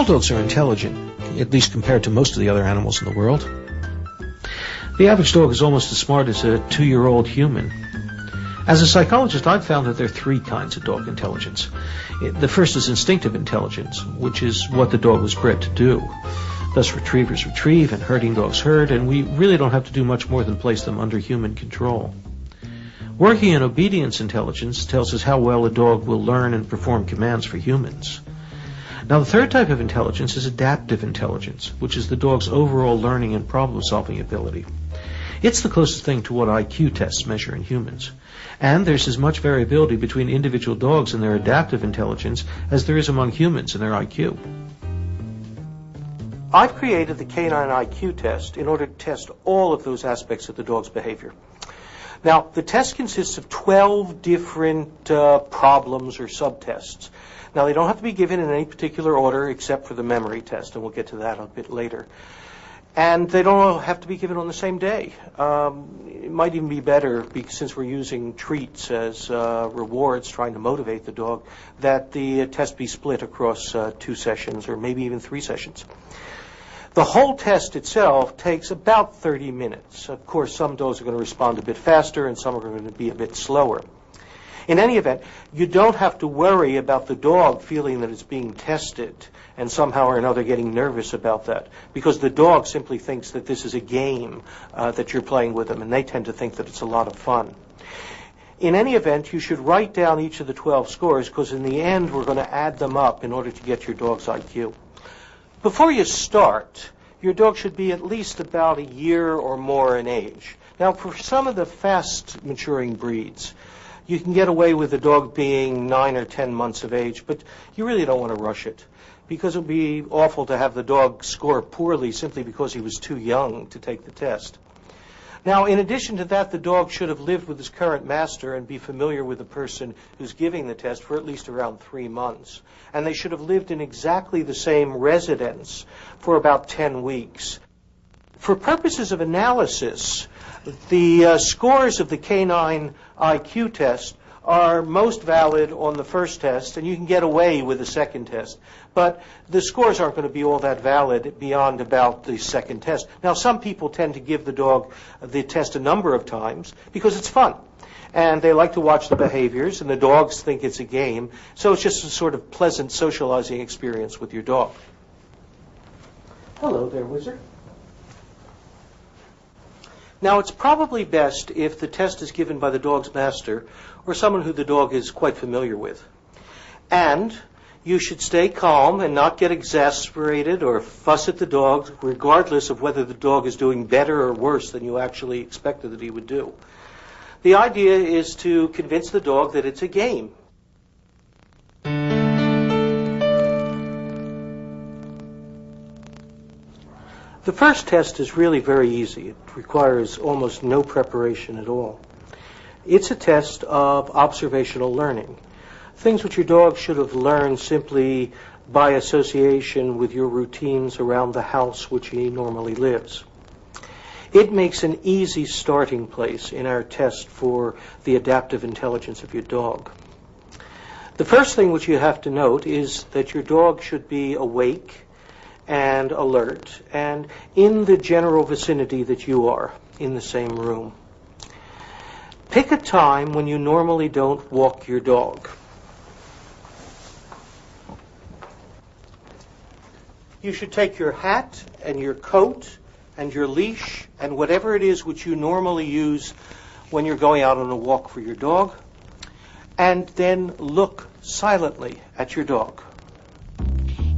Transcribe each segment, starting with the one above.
All dogs are intelligent, at least compared to most of the other animals in the world. The average dog is almost as smart as a 2-year-old human. As a psychologist, I've found that there are 3 kinds of dog intelligence. The first is instinctive intelligence, which is what the dog was bred to do. Thus, retrievers retrieve and herding dogs herd, and we really don't have to do much more than place them under human control. Working and obedience intelligence tells us how well a dog will learn and perform commands for humans. Now, the third type of intelligence is adaptive intelligence, which is the dog's overall learning and problem-solving ability. It's the closest thing to what IQ tests measure in humans. And there's as much variability between individual dogs and their adaptive intelligence as there is among humans and their IQ. I've created the Canine IQ test in order to test all of those aspects of the dog's behavior. Now, the test consists of 12 different problems or subtests. Now, they don't have to be given in any particular order except for the memory test, and we'll get to that a bit later. And they don't all have to be given on the same day. It might even be better, since we're using treats as rewards, trying to motivate the dog, that the test be split across 2 sessions or maybe even 3 sessions. The whole test itself takes about 30 minutes. Of course, some dogs are going to respond a bit faster and some are going to be a bit slower. In any event, you don't have to worry about the dog feeling that it's being tested and somehow or another getting nervous about that, because the dog simply thinks that this is a game that you're playing with them, and they tend to think that it's a lot of fun. In any event, you should write down each of the 12 scores, because in the end we're going to add them up in order to get your dog's IQ. Before you start, your dog should be at least about a year or more in age. Now, for some of the fast-maturing breeds, you can get away with the dog being 9 or 10 months of age, but you really don't want to rush it, because it would be awful to have the dog score poorly simply because he was too young to take the test. Now, in addition to that, the dog should have lived with his current master and be familiar with the person who's giving the test for at least around 3 months. And they should have lived in exactly the same residence for about 10 weeks. For purposes of analysis, the scores of the Canine IQ test are most valid on the first test, and you can get away with the second test. But the scores aren't going to be all that valid beyond about the second test. Now, some people tend to give the dog the test a number of times because it's fun. And they like to watch the behaviors, and the dogs think it's a game. So it's just a sort of pleasant socializing experience with your dog. Hello there, Wizard. Now, it's probably best if the test is given by the dog's master or someone who the dog is quite familiar with. And you should stay calm and not get exasperated or fuss at the dog, regardless of whether the dog is doing better or worse than you actually expected that he would do. The idea is to convince the dog that it's a game. The first test is really very easy. It requires almost no preparation at all. It's a test of observational learning, things which your dog should have learned simply by association with your routines around the house which he normally lives. It makes an easy starting place in our test for the adaptive intelligence of your dog. The first thing which you have to note is that your dog should be awake and alert and in the general vicinity that you are, in the same room. Pick a time when you normally don't walk your dog. You should take your hat and your coat and your leash and whatever it is which you normally use when you're going out on a walk for your dog, and then look silently at your dog.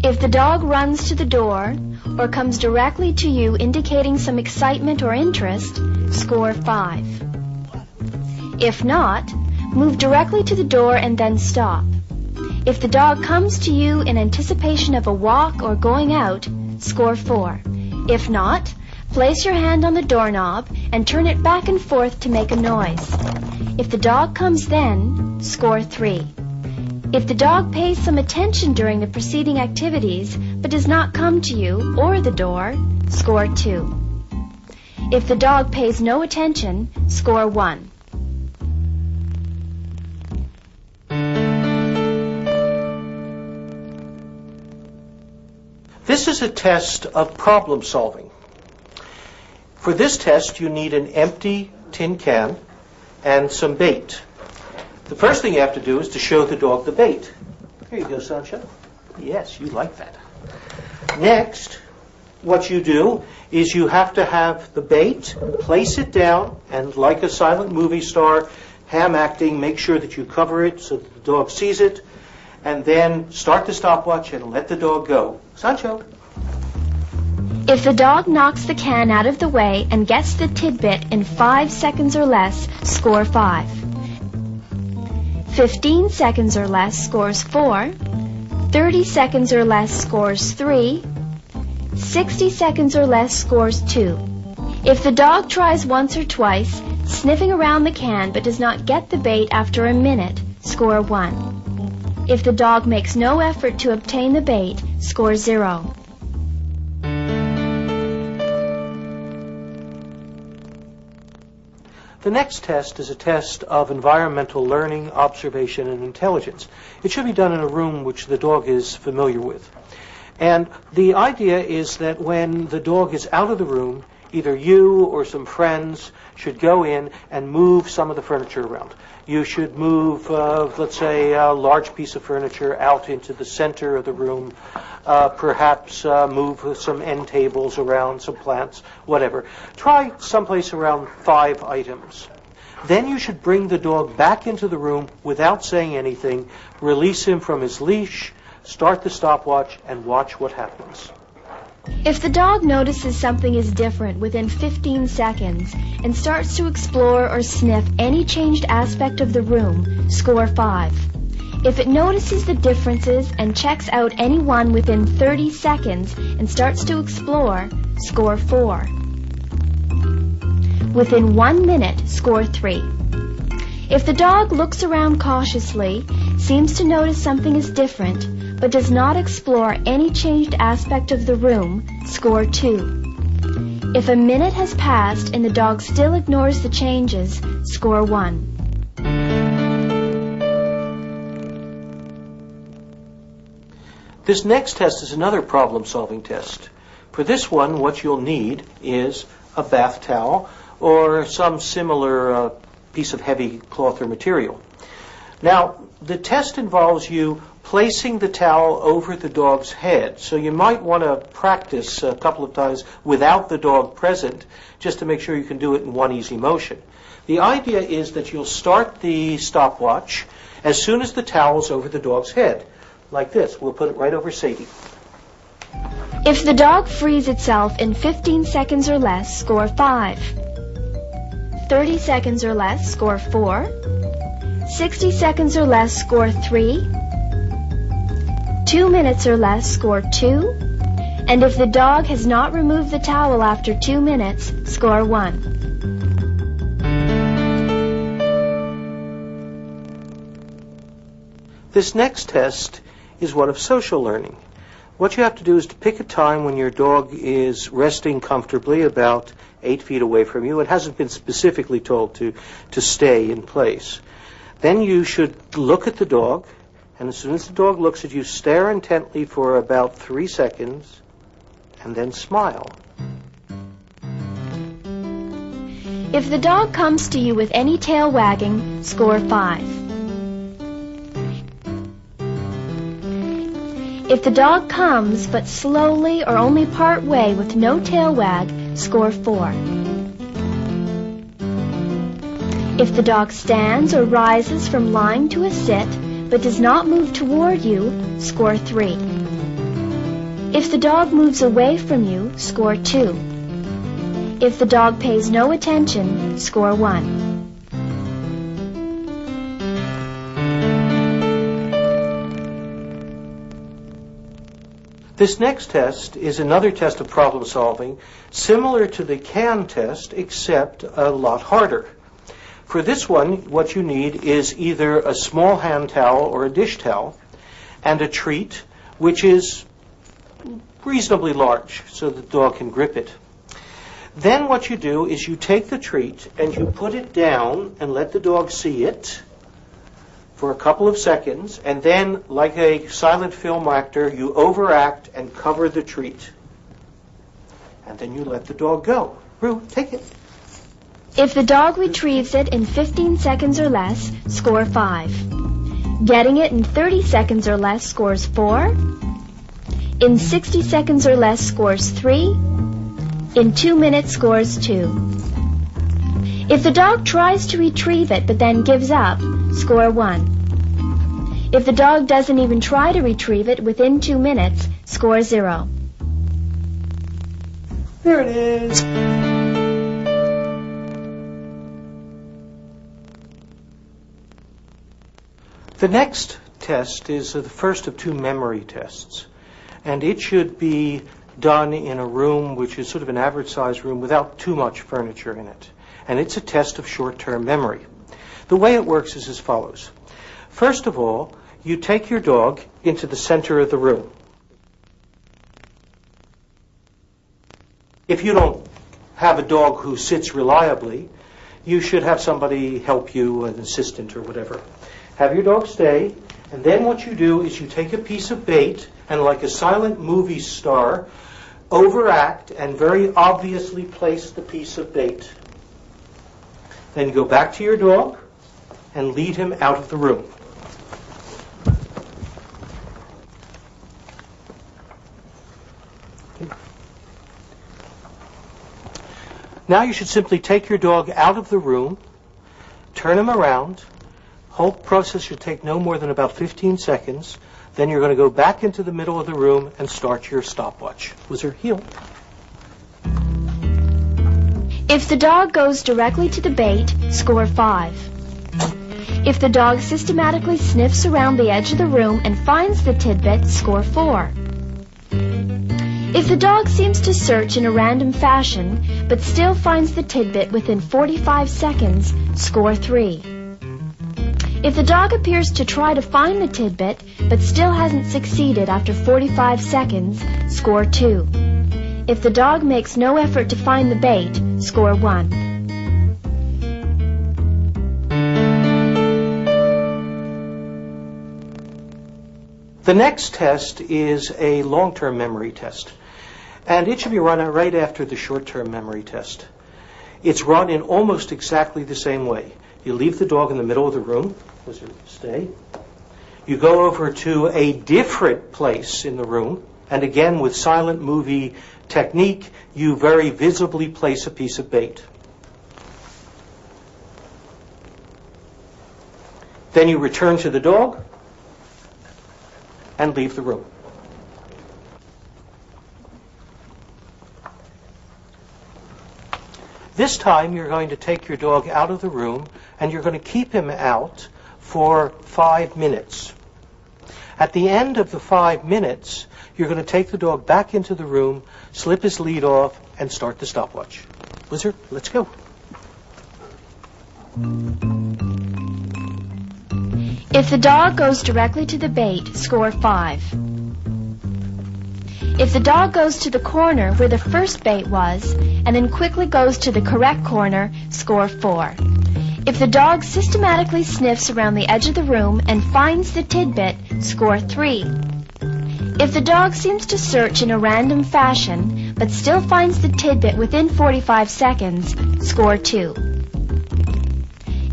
If the dog runs to the door or comes directly to you indicating some excitement or interest, score 5. If not, move directly to the door and then stop. If the dog comes to you in anticipation of a walk or going out, score 4. If not, place your hand on the doorknob and turn it back and forth to make a noise. If the dog comes then, score 3. If the dog pays some attention during the preceding activities but does not come to you or the door, score 2. If the dog pays no attention, score 1. This is a test of problem solving. For this test, you need an empty tin can and some bait. The first thing you have to do is to show the dog the bait. Here you go, Sancho. Yes, you like that. Next, what you do is you have to have the bait, place it down, and like a silent movie star, ham acting, make sure that you cover it so that the dog sees it, and then start the stopwatch and let the dog go. Sancho. If the dog knocks the can out of the way and gets the tidbit in 5 seconds or less, score 5. 15 seconds or less scores 4. 30 seconds or less scores 3. 60 seconds or less scores 2. If the dog tries once or twice, sniffing around the can but does not get the bait after a minute, score 1. If the dog makes no effort to obtain the bait, score 0. The next test is a test of environmental learning, observation, and intelligence. It should be done in a room which the dog is familiar with. And the idea is that when the dog is out of the room, either you or some friends should go in and move some of the furniture around. You should move, let's say, a large piece of furniture out into the center of the room, perhaps move some end tables around, some plants, whatever. Try someplace around 5 items. Then you should bring the dog back into the room without saying anything, release him from his leash, start the stopwatch, and watch what happens. If the dog notices something is different within 15 seconds and starts to explore or sniff any changed aspect of the room, score 5. If it notices the differences and checks out any one within 30 seconds and starts to explore, score 4. Within 1 minute, score 3. If the dog looks around cautiously, seems to notice something is different, but does not explore any changed aspect of the room, score 2. If a minute has passed and the dog still ignores the changes, score 1. This next test is another problem-solving test. For this one, what you'll need is a bath towel or some similar piece of heavy cloth or material. Now, the test involves you placing the towel over the dog's head. So you might want to practice a couple of times without the dog present, just to make sure you can do it in one easy motion. The idea is that you'll start the stopwatch as soon as the towel's over the dog's head. Like this. We'll put it right over Sadie. If the dog frees itself in 15 seconds or less, score 5. 30 seconds or less, score 4. 60 seconds or less, score 3. 2 minutes or less, score 2. And if the dog has not removed the towel after 2 minutes, score 1. This next test is one of social learning. What you have to do is to pick a time when your dog is resting comfortably about 8 feet away from you. It hasn't been specifically told to stay in place. Then you should look at the dog, and as soon as the dog looks at you, stare intently for about 3 seconds, and then smile. If the dog comes to you with any tail wagging, score 5. If the dog comes, but slowly or only part way with no tail wag, score 4. If the dog stands or rises from lying to a sit, but does not move toward you, score 3. If the dog moves away from you, score 2. If the dog pays no attention, score 1. This next test is another test of problem solving, similar to the can test, except a lot harder. For this one, what you need is either a small hand towel or a dish towel, and a treat, which is reasonably large, so the dog can grip it. Then what you do is you take the treat and you put it down and let the dog see it for a couple of seconds, and then, like a silent film actor, you overact and cover the treat. And then you let the dog go. Rue, take it. If the dog retrieves it in 15 seconds or less, score 5. Getting it in 30 seconds or less scores 4. In 60 seconds or less scores 3. In 2 minutes scores 2. If the dog tries to retrieve it but then gives up, score 1. If the dog doesn't even try to retrieve it within 2 minutes, score 0. There it is. The next test is the first of 2 memory tests, and it should be done in a room which is sort of an average-sized room without too much furniture in it. And it's a test of short-term memory. The way it works is as follows. First of all, you take your dog into the center of the room. If you don't have a dog who sits reliably, you should have somebody help you, an assistant or whatever. Have your dog stay, and then what you do is you take a piece of bait and, like a silent movie star, overact and very obviously place the piece of bait. Then you go back to your dog and lead him out of the room. Now you should simply take your dog out of the room, turn him around. Whole process should take no more than about 15 seconds. Then you're going to go back into the middle of the room and start your stopwatch. Was her heel? If the dog goes directly to the bait, score 5. If the dog systematically sniffs around the edge of the room and finds the tidbit, score 4. If the dog seems to search in a random fashion, but still finds the tidbit within 45 seconds, score 3. If the dog appears to try to find the tidbit, but still hasn't succeeded after 45 seconds, score 2. If the dog makes no effort to find the bait, score 1. The next test is a long-term memory test, and it should be run right after the short-term memory test. It's run in almost exactly the same way. You leave the dog in the middle of the room. Stay. You go over to a different place in the room, and again with silent movie technique, you very visibly place a piece of bait. Then you return to the dog and leave the room. This time you're going to take your dog out of the room and you're going to keep him out for 5 minutes. At the end of the 5 minutes, you're going to take the dog back into the room, slip his lead off, and start the stopwatch. Wizard, let's go. If the dog goes directly to the bait, score 5. If the dog goes to the corner where the first bait was, and then quickly goes to the correct corner, score 4. If the dog systematically sniffs around the edge of the room and finds the tidbit, score 3. If the dog seems to search in a random fashion, but still finds the tidbit within 45 seconds, score 2.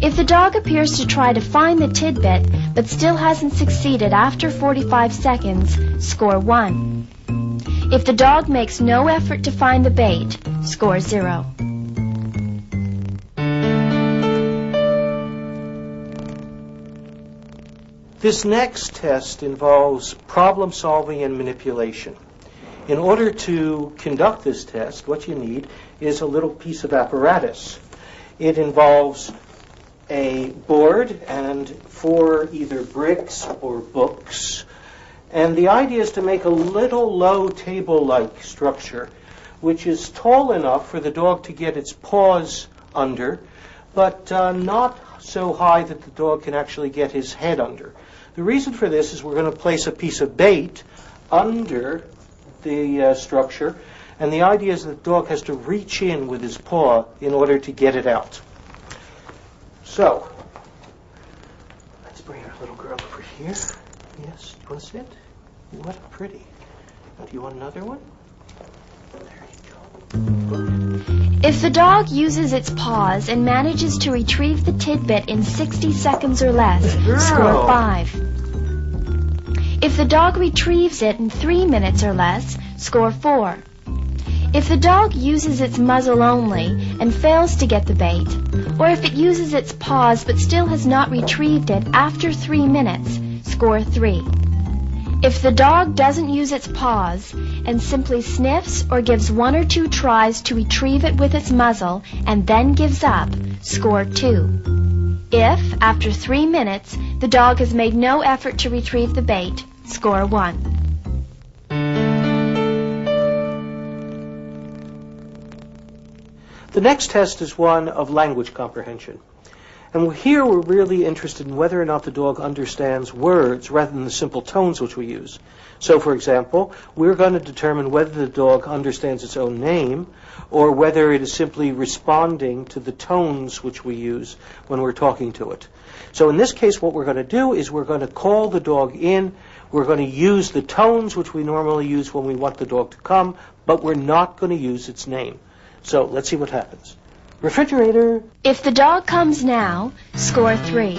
If the dog appears to try to find the tidbit, but still hasn't succeeded after 45 seconds, score 1. If the dog makes no effort to find the bait, score 0. This next test involves problem solving and manipulation. In order to conduct this test, what you need is a little piece of apparatus. It involves a board and 4 either bricks or books. And the idea is to make a little low table-like structure, which is tall enough for the dog to get its paws under, but not so high that the dog can actually get his head under. The reason for this is we're going to place a piece of bait under the structure, and the idea is that the dog has to reach in with his paw in order to get it out. So, let's bring it up. Little girl over here. Yes, do you want to sit? What pretty. Do you want another one? There you go. If the dog uses its paws and manages to retrieve the tidbit in 60 seconds or less, score 5. If the dog retrieves it in 3 minutes or less, score 4. If the dog uses its muzzle only and fails to get the bait, or if it uses its paws but still has not retrieved it after 3 minutes, score 3. If the dog doesn't use its paws and simply sniffs or gives 1 or 2 tries to retrieve it with its muzzle and then gives up, score 2. If, after 3 minutes, the dog has made no effort to retrieve the bait, score 1. The next test is one of language comprehension. And here we're really interested in whether or not the dog understands words rather than the simple tones which we use. So, for example, we're going to determine whether the dog understands its own name or whether it is simply responding to the tones which we use when we're talking to it. So in this case, what we're going to do is we're going to call the dog in. We're going to use the tones which we normally use when we want the dog to come, but we're not going to use its name. So let's see what happens. Refrigerator. If the dog comes now, score 3.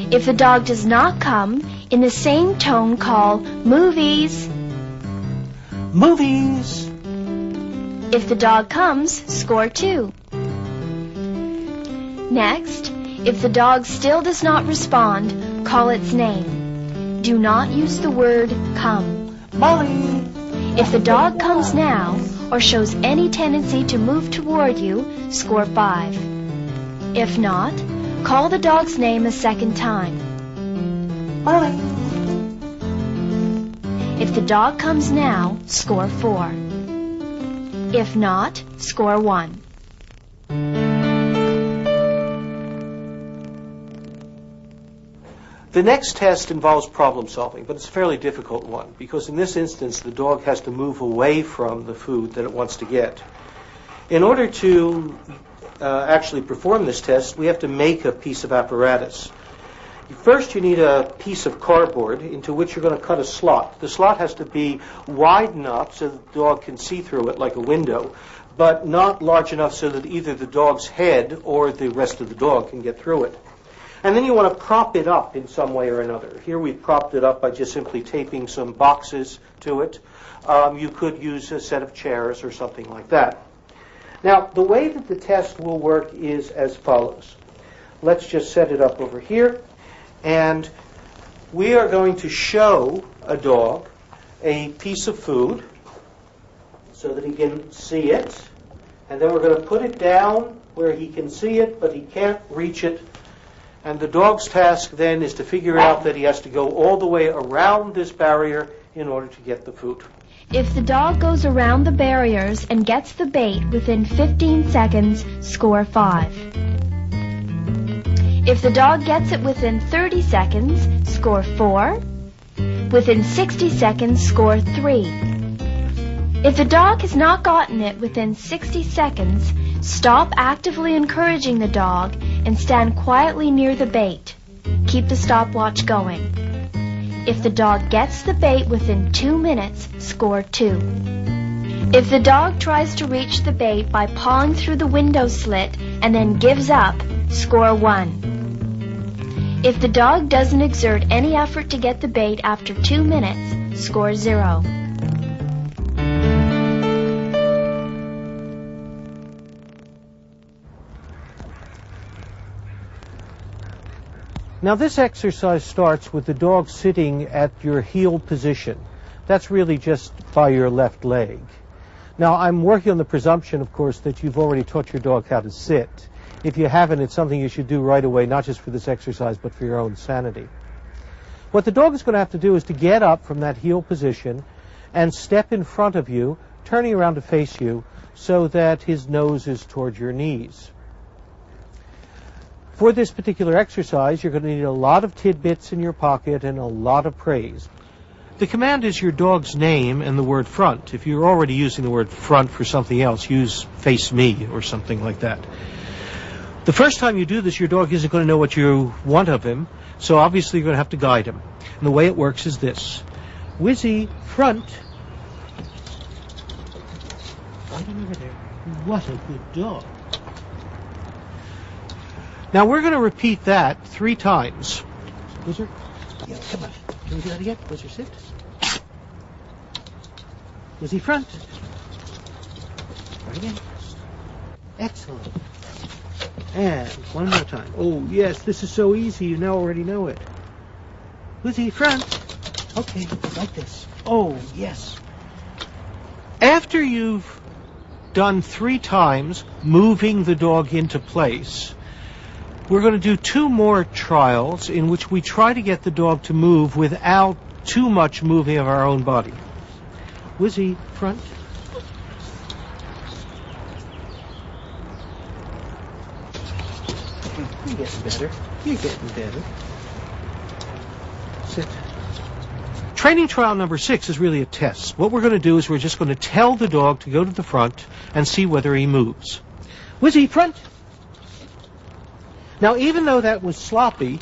If the dog does not come, in the same tone call movies. Movies. If the dog comes, score 2. Next, if the dog still does not respond, call its name. Do not use the word come. Molly. If the dog comes now, or shows any tendency to move toward you, score 5. If not, call the dog's name a second time. Molly. If the dog comes now, score 4. If not, score 1. The next test involves problem solving, but it's a fairly difficult one because in this instance the dog has to move away from the food that it wants to get. In order to actually perform this test, we have to make a piece of apparatus. First you need a piece of cardboard into which you're going to cut a slot. The slot has to be wide enough so that the dog can see through it like a window, but not large enough so that either the dog's head or the rest of the dog can get through it. And then you want to prop it up in some way or another. Here we've propped it up by just simply taping some boxes to it. You could use a set of chairs or something like that. Now, the way that the test will work is as follows. Let's just set it up over here. And we are going to show a dog a piece of food so that he can see it. And then we're going to put it down where he can see it, but he can't reach it. And the dog's task then is to figure out that he has to go all the way around this barrier in order to get the food. If the dog goes around the barriers and gets the bait within 15 seconds, score 5. If the dog gets it within 30 seconds, score 4. Within 60 seconds, score 3. If the dog has not gotten it within 60 seconds, stop actively encouraging the dog and stand quietly near the bait. Keep the stopwatch going. If the dog gets the bait within 2 minutes, score 2. If the dog tries to reach the bait by pawing through the window slit and then gives up, score 1. If the dog doesn't exert any effort to get the bait after 2 minutes, score 0. Now this exercise starts with the dog sitting at your heel position. That's really just by your left leg. Now I'm working on the presumption, of course, that you've already taught your dog how to sit. If you haven't, it's something you should do right away, not just for this exercise, but for your own sanity. What the dog is going to have to do is to get up from that heel position and step in front of you, turning around to face you, so that his nose is toward your knees. For this particular exercise, you're going to need a lot of tidbits in your pocket and a lot of praise. The command is your dog's name and the word front. If you're already using the word front for something else, use face me or something like that. The first time you do this, your dog isn't going to know what you want of him, so obviously you're going to have to guide him. And the way it works is this. Wizzy, front. Right over there. What a good dog. Now we're going to repeat that 3 times. Whizzer? Yeah, come on. Can we do that again? Whizzer, sit. Wizzy, front. Right again. Excellent. And one more time. Oh, yes, this is so easy. You now already know it. Wizzy, front. Okay, like this. Oh, yes. After you've done 3 times moving the dog into place, we're going to do 2 more trials in which we try to get the dog to move without too much moving of our own body. Wizzy, front. You're getting better. You're getting better. Sit. Training trial number 6 is really a test. What we're going to do is we're just going to tell the dog to go to the front and see whether he moves. Wizzy, front. Now, even though that was sloppy,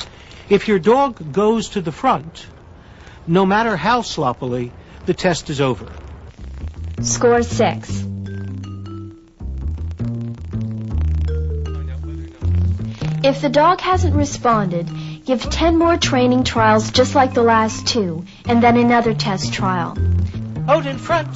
if your dog goes to the front, no matter how sloppily, the test is over. Score 6. If the dog hasn't responded, give 10 more training trials just like the last 2, and then another test trial. Out in front.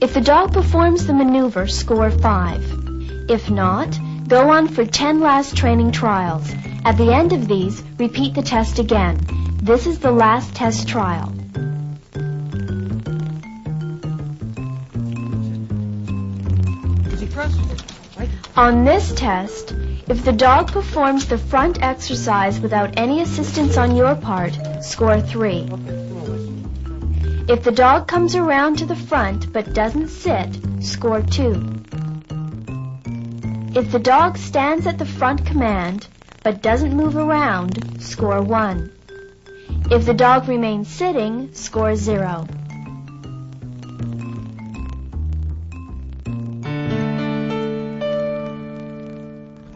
If the dog performs the maneuver, score 5. If not, go on for 10 last training trials. At the end of these, repeat the test again. This is the last test trial. On this test, if the dog performs the front exercise without any assistance on your part, score 3. If the dog comes around to the front but doesn't sit, score 2. If the dog stands at the front command but doesn't move around, score 1. If the dog remains sitting, score 0.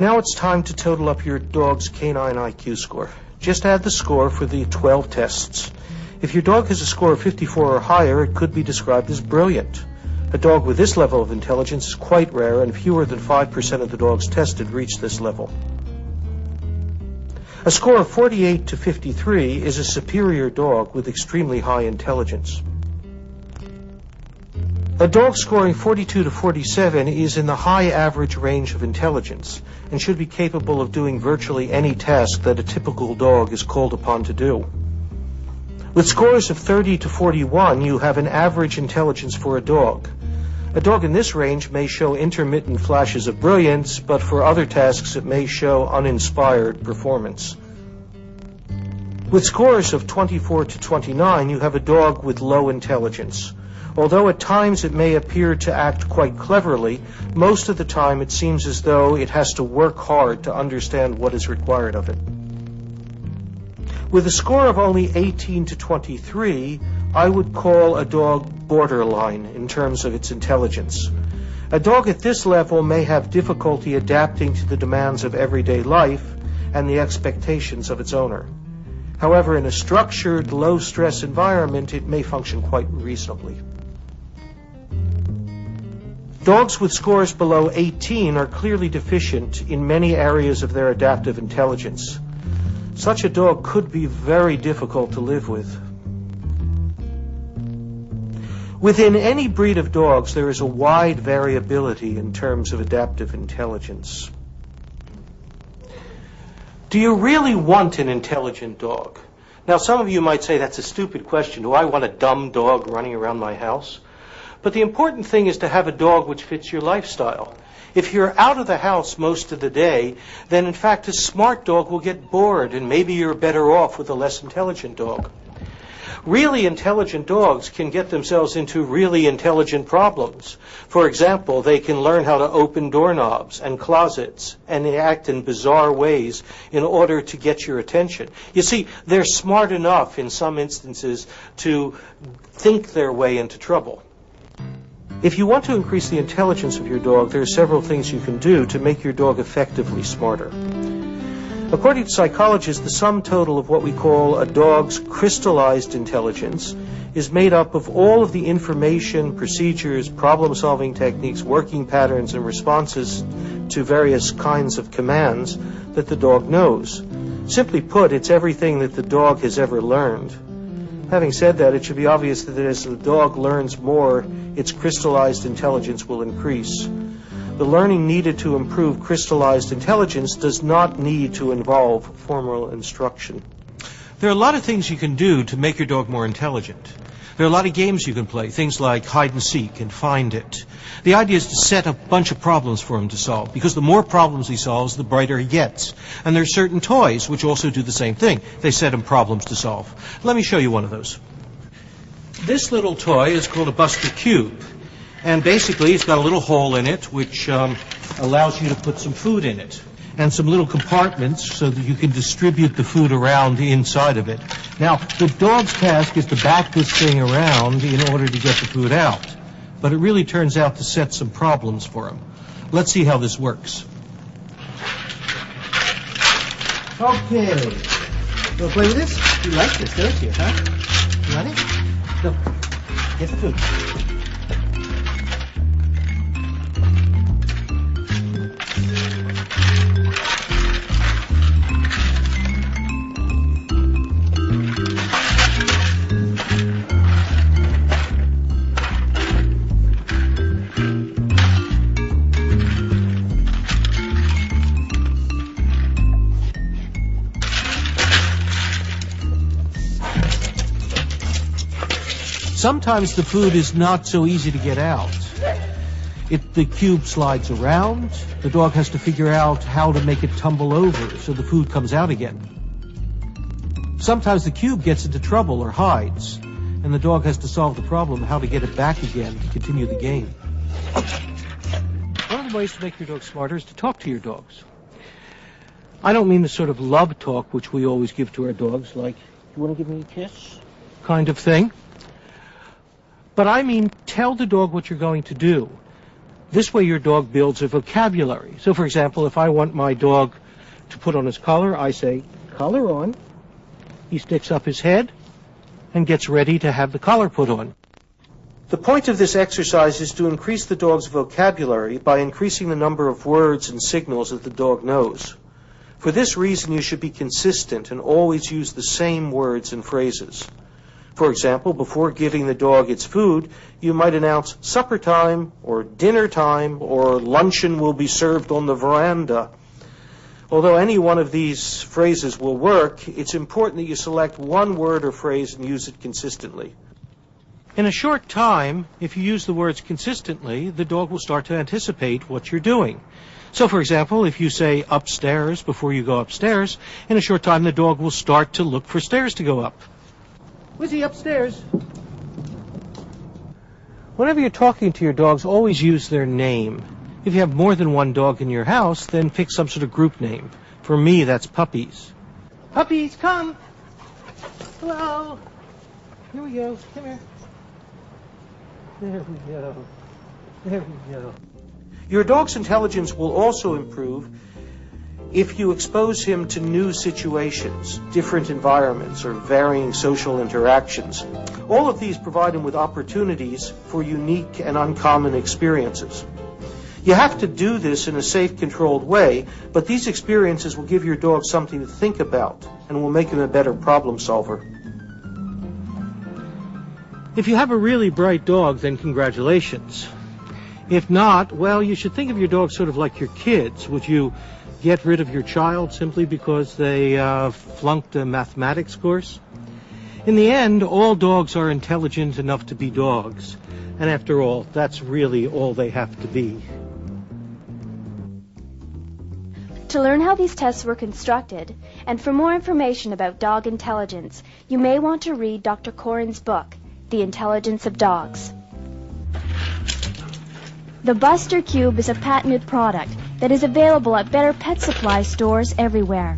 Now it's time to total up your dog's canine IQ score. Just add the score for the 12 tests. If your dog has a score of 54 or higher, it could be described as brilliant. A dog with this level of intelligence is quite rare, and fewer than 5% of the dogs tested reach this level. A score of 48 to 53 is a superior dog with extremely high intelligence. A dog scoring 42 to 47 is in the high average range of intelligence and should be capable of doing virtually any task that a typical dog is called upon to do. With scores of 30 to 41, you have an average intelligence for a dog. A dog in this range may show intermittent flashes of brilliance, but for other tasks it may show uninspired performance. With scores of 24 to 29, you have a dog with low intelligence. Although at times it may appear to act quite cleverly, most of the time it seems as though it has to work hard to understand what is required of it. With a score of only 18 to 23, I would call a dog borderline in terms of its intelligence. A dog at this level may have difficulty adapting to the demands of everyday life and the expectations of its owner. However, in a structured, low-stress environment, it may function quite reasonably. Dogs with scores below 18 are clearly deficient in many areas of their adaptive intelligence. Such a dog could be very difficult to live with. Within any breed of dogs, there is a wide variability in terms of adaptive intelligence. Do you really want an intelligent dog? Now, some of you might say that's a stupid question. Do I want a dumb dog running around my house? But the important thing is to have a dog which fits your lifestyle. If you're out of the house most of the day, then in fact a smart dog will get bored, and maybe you're better off with a less intelligent dog. Really intelligent dogs can get themselves into really intelligent problems. For example, they can learn how to open doorknobs and closets and act in bizarre ways in order to get your attention. You see, they're smart enough in some instances to think their way into trouble. If you want to increase the intelligence of your dog, there are several things you can do to make your dog effectively smarter. According to psychologists, the sum total of what we call a dog's crystallized intelligence is made up of all of the information, procedures, problem-solving techniques, working patterns, and responses to various kinds of commands that the dog knows. Simply put, it's everything that the dog has ever learned. Having said that, it should be obvious that as the dog learns more, its crystallized intelligence will increase. The learning needed to improve crystallized intelligence does not need to involve formal instruction. There are a lot of things you can do to make your dog more intelligent. There are a lot of games you can play, things like hide and seek and find it. The idea is to set a bunch of problems for him to solve, because the more problems he solves, the brighter he gets. And there are certain toys which also do the same thing. They set him problems to solve. Let me show you one of those. This little toy is called a Buster Cube. And basically, it's got a little hole in it, which allows you to put some food in it, and some little compartments so that you can distribute the food around inside of it. Now, the dog's task is to back this thing around in order to get the food out. But it really turns out to set some problems for him. Let's see how this works. Okay. You want to play with this? You like this, don't you, huh? You want it? Go. Get the food. Sometimes the food is not so easy to get out. The cube slides around. The dog has to figure out how to make it tumble over so the food comes out again. Sometimes the cube gets into trouble or hides, and the dog has to solve the problem how to get it back again to continue the game. One of the ways to make your dog smarter is to talk to your dogs. I don't mean the sort of love talk which we always give to our dogs, like, you want to give me a kiss? Kind of thing. But I mean, tell the dog what you're going to do. This way your dog builds a vocabulary. So, for example, if I want my dog to put on his collar, I say, collar on. He sticks up his head and gets ready to have the collar put on. The point of this exercise is to increase the dog's vocabulary by increasing the number of words and signals that the dog knows. For this reason, you should be consistent and always use the same words and phrases. For example, before giving the dog its food, you might announce supper time, or dinner time, or luncheon will be served on the veranda. Although any one of these phrases will work, it's important that you select one word or phrase and use it consistently. In a short time, if you use the words consistently, the dog will start to anticipate what you're doing. So, for example, if you say upstairs before you go upstairs, in a short time the dog will start to look for stairs to go up. Wizzy, upstairs. Whenever you're talking to your dogs, always use their name. If you have more than one dog in your house, then pick some sort of group name. For me, that's puppies. Puppies, come! Hello! Here we go. Come here. There we go. There we go. Your dog's intelligence will also improve if you expose him to new situations, different environments, or varying social interactions. All of these provide him with opportunities for unique and uncommon experiences. You have to do this in a safe, controlled way, but these experiences will give your dog something to think about and will make him a better problem solver. If you have a really bright dog, then congratulations. If not, well, you should think of your dog sort of like your kids. Would you get rid of your child simply because they flunked a mathematics course? In the end, all dogs are intelligent enough to be dogs. And after all, that's really all they have to be. To learn how these tests were constructed, and for more information about dog intelligence, you may want to read Dr. Corin's book, The Intelligence of Dogs. The Buster Cube is a patented product that is available at better pet supply stores everywhere.